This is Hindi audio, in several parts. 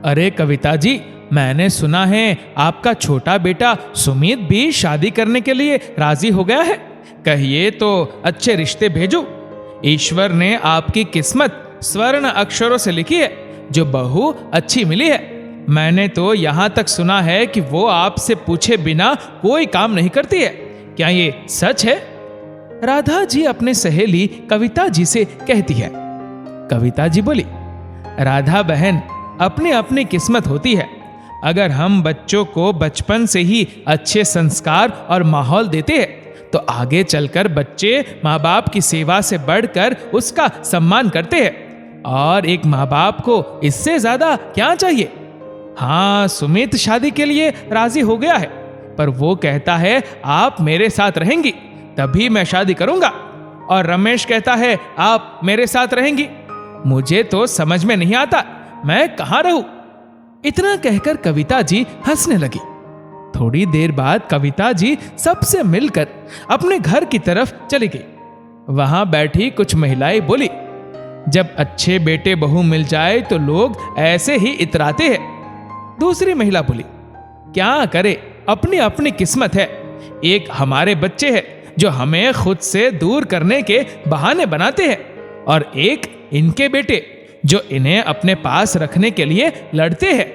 अरे कविता जी, मैंने सुना है आपका छोटा बेटा सुमित भी शादी करने के लिए राजी हो गया है। कहिए तो अच्छे रिश्ते भेजो। ईश्वर ने आपकी किस्मत स्वर्ण अक्षरों से लिखी है, जो बहू अच्छी मिली है। मैंने तो यहाँ तक सुना है कि वो आपसे पूछे बिना कोई काम नहीं करती है। क्या ये सच है? राधा जी अपने सहेली कविता जी से कहती है। कविता जी बोली, राधा बहन, अपनी अपनी किस्मत होती है। अगर हम बच्चों को बचपन से ही अच्छे संस्कार और माहौल देते हैं तो आगे चलकर बच्चे माँ बाप की सेवा से बढ़कर उसका सम्मान करते हैं। और एक माँ बाप को इससे ज्यादा क्या चाहिए? हाँ, सुमित शादी के लिए राजी हो गया है, पर वो कहता है आप मेरे साथ रहेंगी तभी मैं शादी करूंगा। और रमेश कहता है आप मेरे साथ रहेंगी। मुझे तो समझ में नहीं आता मैं कहां रहूं। इतना कहकर कविता जी हंसने लगी। थोड़ी देर बाद कविता जी सबसे मिलकर अपने घर की तरफ चली गई। वहां बैठी कुछ महिलाएं बोली, जब अच्छे बेटे बहू मिल जाए तो लोग ऐसे ही इतराते हैं। दूसरी महिला बोली, क्या करे, अपनी अपनी किस्मत है। एक हमारे बच्चे हैं जो हमें खुद से दूर करने के बहाने बनाते हैं, और एक इनके बेटे जो इन्हें अपने पास रखने के लिए लड़ते हैं।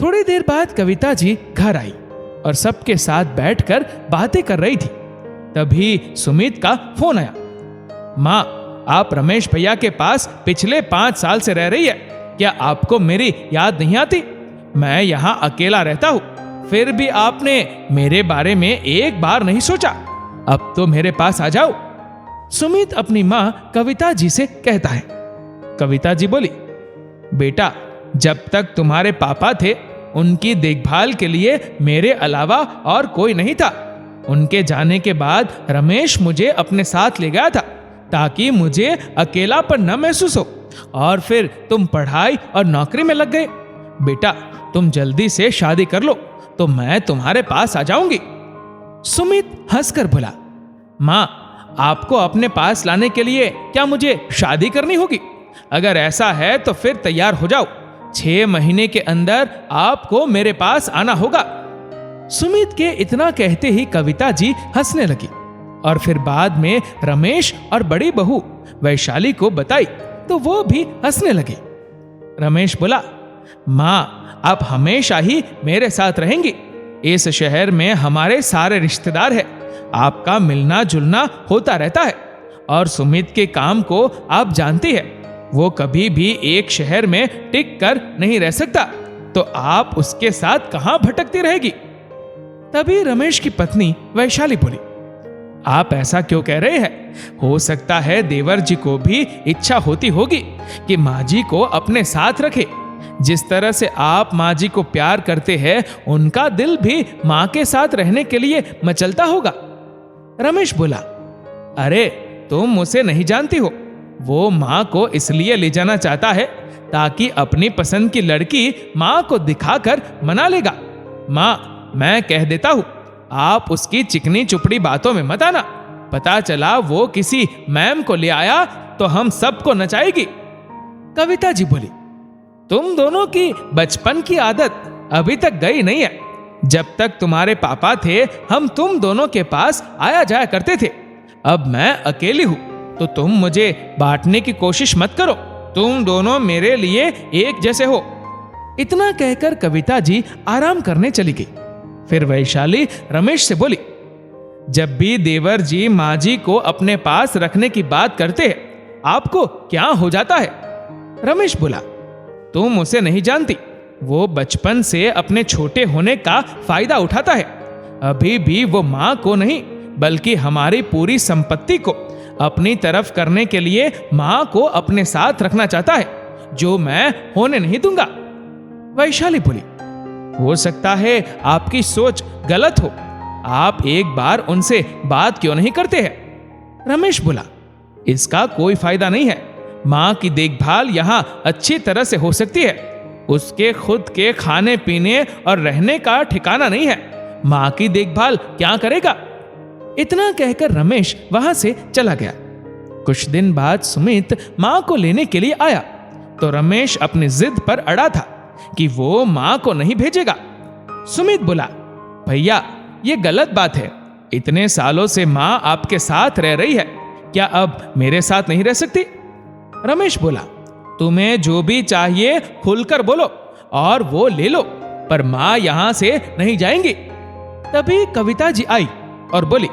थोड़ी देर बाद कविता जी घर आई और सबके साथ बैठकर बातें कर रही थी। तभी सुमित का फोन आया। माँ, आप रमेश भैया के पास पिछले 5 साल से रह रही है, क्या आपको मेरी याद नहीं आती? मैं यहाँ अकेला रहता हूँ, फिर भी आपने मेरे बारे में एक बार नहीं सोचा। अब तो मेरे पास आ जाओ। सुमित अपनी माँ कविता जी से कहता है। कविता जी बोली, बेटा, जब तक तुम्हारे पापा थे उनकी देखभाल के लिए मेरे अलावा और कोई नहीं था। उनके जाने के बाद रमेश मुझे अपने साथ ले गया था ताकि मुझे अकेलापन न महसूस हो। और फिर तुम पढ़ाई और नौकरी में लग गए। बेटा, तुम जल्दी से शादी कर लो तो मैं तुम्हारे पास आ जाऊंगी। सुमित हंसकर बोला, माँ, आपको अपने पास लाने के लिए क्या मुझे शादी करनी होगी? अगर ऐसा है तो फिर तैयार हो जाओ। 6 महीने के अंदर आपको मेरे पास आना होगा। सुमित के इतना कहते ही कविता जी हंसने लगी और फिर बाद में रमेश और बड़ी बहू वैशाली को बताई तो वो भी हंसने लगे। रमेश बोला, माँ, आप हमेशा ही मेरे साथ रहेंगी। इस शहर में हमारे सारे रिश्तेदार हैं। आपका मिलना जुलना होता रहता है। और सुमित के काम को आप जानती है, वो कभी भी एक शहर में टिक कर नहीं रह सकता, तो आप उसके साथ कहां भटकती रहेगी? तभी रमेश की पत्नी वैशाली बोली, आप ऐसा क्यों कह रहे हैं? हो सकता है देवर जी को भी इच्छा होती होगी कि माँ जी को अपने साथ रखे। जिस तरह से आप माँ जी को प्यार करते हैं, उनका दिल भी माँ के साथ रहने के लिए मचलता होगा। रमेश बोला, अरे तुम उसे नहीं जानती हो। वो माँ को इसलिए ले जाना चाहता है ताकि अपनी पसंद की लड़की माँ को दिखाकर मना लेगा। माँ, मैं कह देता हूँ, आप उसकी चिकनी चुपड़ी बातों में मत आना। पता चला वो किसी मैम को ले आया तो हम सबको नचाएगी। कविता जी बोली, तुम दोनों की बचपन की आदत अभी तक गई नहीं है। जब तक तुम्हारे पापा थे हम तुम दोनों के पास आया जाया करते थे। अब मैं अकेली हूं तो तुम मुझे बांटने की कोशिश मत करो। तुम दोनों मेरे लिए एक जैसे हो। इतना कहकर कविता जी आराम करने चली गई। फिर वैशाली रमेश से बोली, जब भी देवर जी माँ जी को अपने पास रखने की बात करते हैं आपको क्या हो जाता है? रमेश बोला, तुम उसे नहीं जानती। वो बचपन से अपने छोटे होने का फायदा उठाता है। अभी भी वो माँ को नहीं बल्कि हमारी पूरी संपत्ति को अपनी तरफ करने के लिए माँ को अपने साथ रखना चाहता है, जो मैं होने नहीं दूंगा। वैशाली बोली, हो सकता है आपकी सोच गलत हो। आप एक बार उनसे बात क्यों नहीं करते हैं? रमेश बोला, इसका कोई फायदा नहीं है। माँ की देखभाल यहाँ अच्छी तरह से हो सकती है। उसके खुद के खाने पीने और रहने का ठिकाना नहीं है। माँ की देखभाल क्या करेगा? इतना कहकर रमेश वहां से चला गया। कुछ दिन बाद सुमित माँ को लेने के लिए आया तो रमेश अपनी जिद पर अड़ा था कि वो माँ को नहीं भेजेगा। सुमित बोला, भैया ये गलत बात है। इतने सालों से माँ आपके साथ रह रही है, क्या अब मेरे साथ नहीं रह सकती? रमेश बोला, तुम्हें जो भी चाहिए खुलकर बोलो और वो ले लो, पर माँ यहां से नहीं जाएंगी। तभी कविता जी आई और बोली,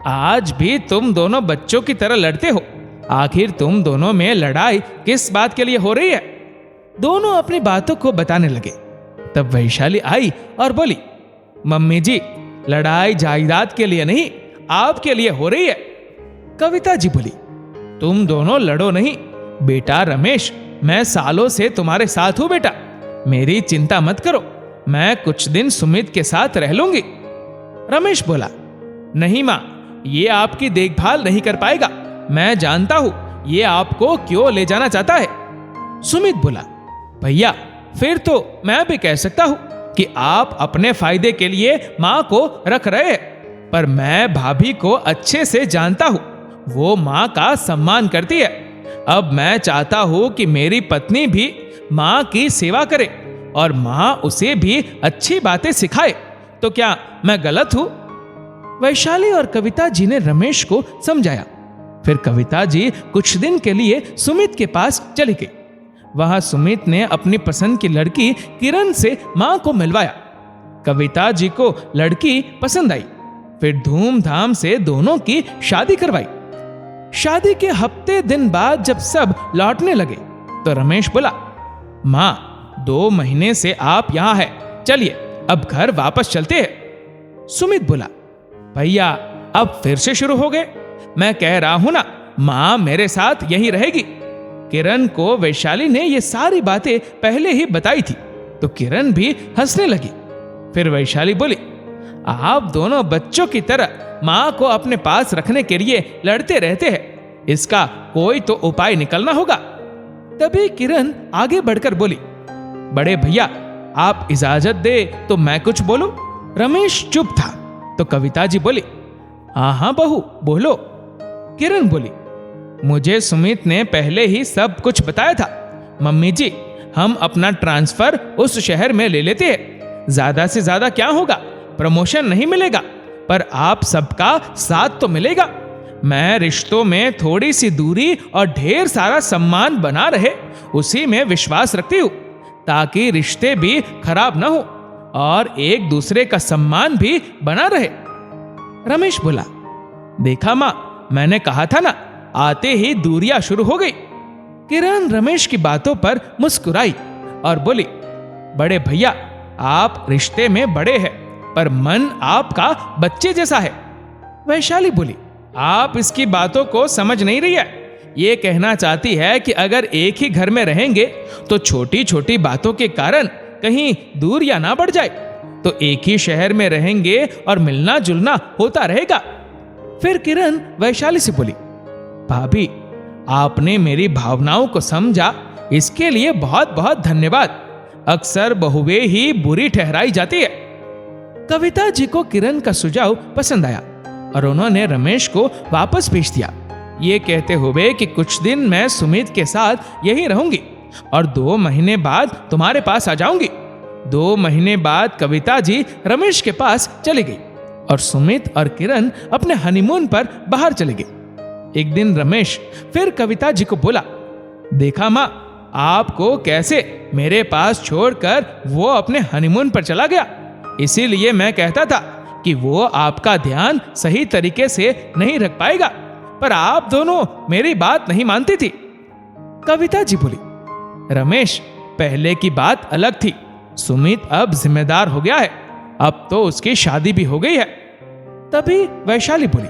आज भी तुम दोनों बच्चों की तरह लड़ते हो। आखिर तुम दोनों में लड़ाई किस बात के लिए हो रही है? दोनों अपनी बातों को बताने लगे। तब वैशाली आई और बोली, मम्मी जी, लड़ाई जायदाद के लिए नहीं, आपके लिए हो रही है। कविता जी बोली, तुम दोनों लड़ो नहीं। बेटा रमेश, मैं सालों से तुम्हारे साथ हूं बेटा, मेरी चिंता मत करो, मैं कुछ दिन सुमित के साथ रह लूंगी। रमेश बोला, नहीं माँ, ये आपकी देखभाल नहीं कर पाएगा। मैं जानता हूं ये आपको क्यों ले जाना चाहता है। सुमित बोला, भैया फिर तो मैं भी कह सकता हूं कि आप अपने फायदे के लिए माँ को रख रहे हैं, पर मैं भाभी को अच्छे से जानता हूं, वो माँ का सम्मान करती है। अब मैं चाहता हूं कि मेरी पत्नी भी माँ की सेवा करे और माँ उसे भी अच्छी बातें सिखाए। तो क्या मैं गलत हूं? वैशाली और कविता जी ने रमेश को समझाया। फिर कविता जी कुछ दिन के लिए सुमित के पास चली गई। वहां सुमित ने अपनी पसंद की लड़की किरण से मां को मिलवाया। कविता जी को लड़की पसंद आई। फिर धूमधाम से दोनों की शादी करवाई। शादी के हफ्ते दिन बाद जब सब लौटने लगे तो रमेश बोला, मां 2 महीने से आप यहां हैं, चलिए अब घर वापस चलते हैं। सुमित बोला, भैया अब फिर से शुरू हो गए। मैं कह रहा हूं ना, मां मेरे साथ यही रहेगी। किरण को वैशाली ने ये सारी बातें पहले ही बताई थी, तो किरण भी हंसने लगी। फिर वैशाली बोली, आप दोनों बच्चों की तरह मां को अपने पास रखने के लिए लड़ते रहते हैं, इसका कोई तो उपाय निकलना होगा। तभी किरण आगे बढ़कर बोली, बड़े भैया आप इजाजत दे तो मैं कुछ बोलूं। रमेश चुप था तो कविता जी बोली, हाँ बहू बोलो। किरण बोली, मुझे सुमित ने पहले ही सब कुछ बताया था। मम्मी जी, हम अपना ट्रांसफर उस शहर में ले लेते हैं, ज्यादा से ज्यादा क्या होगा, प्रमोशन नहीं मिलेगा, पर आप सबका साथ तो मिलेगा। मैं रिश्तों में थोड़ी सी दूरी और ढेर सारा सम्मान बना रहे, उसी में विश्वास रखती हूँ, ताकि रिश्ते भी खराब न हो और एक दूसरे का सम्मान भी बना रहे। रमेश बोला, देखा माँ, मैंने कहा था ना, आते ही दूरियां शुरू हो गई। किरण रमेश की बातों पर मुस्कुराई और बोली, बड़े भैया आप रिश्ते में बड़े हैं, पर मन आपका बच्चे जैसा है। वैशाली बोली, आप इसकी बातों को समझ नहीं रही है। ये कहना चाहती है कि अगर एक ही घर में रहेंगे तो छोटी छोटी बातों के कारण कहीं दूरियां ना बढ़ जाए, तो एक ही शहर में रहेंगे और मिलना जुलना होता रहेगा। फिर किरण वैशाली से बोली, भाभी आपने मेरी भावनाओं को समझा, इसके लिए बहुत बहुत धन्यवाद। अक्सर बहुएं ही बुरी ठहराई जाती है। कविता जी को किरण का सुझाव पसंद आया और उन्होंने रमेश को वापस भेज दिया, ये कहते हुए कि कुछ दिन मैं सुमित के साथ यही रहूंगी और 2 महीने बाद तुम्हारे पास आ जाऊंगी। 2 महीने बाद कविता जी रमेश के पास चली गई और सुमित और किरण अपने हनीमून पर बाहर चले गए। एक दिन रमेश फिर कविता जी को बोला, देखा माँ, आपको कैसे मेरे पास छोड़कर वो अपने हनीमून पर चला गया। इसीलिए मैं कहता था कि वो आपका ध्यान सही तरीके से नहीं रख पाएगा, पर आप दोनों मेरी बात नहीं मानती थी। कविता जी बोली, रमेश पहले की बात अलग थी, सुमित अब जिम्मेदार हो गया है, अब तो उसकी शादी भी हो गई है। तभी वैशाली बोली,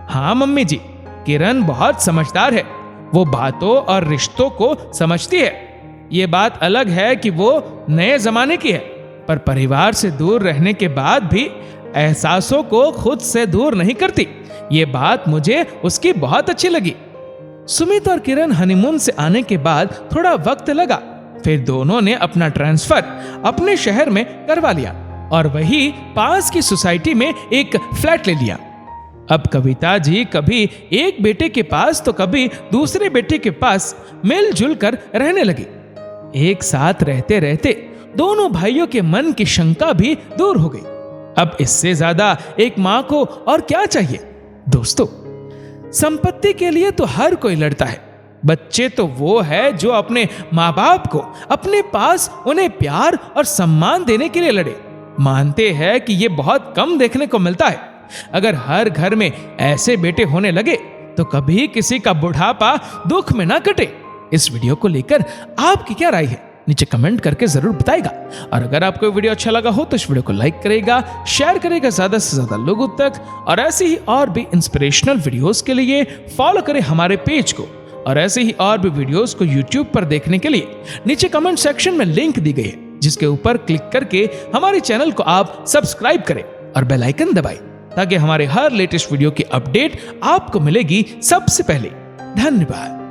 हाँ मम्मी जी, किरण बहुत समझदार है, वो बातों और रिश्तों को समझती है। ये बात अलग है कि वो नए जमाने की है, पर परिवार से दूर रहने के बाद भी एहसासों को खुद से दूर नहीं करती। ये बात मुझे उसकी बहुत अच्छी लगी। सुमित और किरण हनीमून से आने के बाद थोड़ा वक्त लगा, फिर दोनों ने अपना ट्रांसफर अपने शहर में करवा लिया और वही पास की सोसाइटी में एक फ्लैट ले लिया। अब कविता जी कभी एक बेटे के पास तो कभी दूसरे बेटे के पास मिलजुल कर रहने लगी। एक साथ रहते रहते दोनों भाइयों के मन की शंका भी दूर हो गई। अब इससे ज्यादा एक मां को और क्या चाहिए। दोस्तों, संपत्ति के लिए तो हर कोई लड़ता है। बच्चे तो वो है जो अपने माँ बाप को अपने पास उन्हें प्यार और सम्मान देने के लिए लड़े। मानते हैं कि ये बहुत कम देखने को मिलता है। अगर हर घर में ऐसे बेटे होने लगे तो कभी किसी का बुढ़ापा दुख में ना कटे। इस वीडियो को लेकर आपकी क्या राय है, नीचे कमेंट करके जरूर बताएगा। और अगर आपको वीडियो अच्छा लगा हो तो इस वीडियो को लाइक करेगा, शेयर करेगा ज्यादा से ज्यादा लोगों तक। और ऐसे ही और भी इंस्पिरेशनल वीडियोस के लिए फॉलो करें हमारे पेज को। और ऐसे ही और भी वीडियोस को यूट्यूब पर देखने के लिए नीचे कमेंट सेक्शन में लिंक दी गई है, जिसके ऊपर क्लिक करके हमारे चैनल को आप सब्सक्राइब करें और बेल आइकन दबाएं, ताकि हमारे हर लेटेस्ट वीडियो की अपडेट आपको मिलेगी सबसे पहले। धन्यवाद।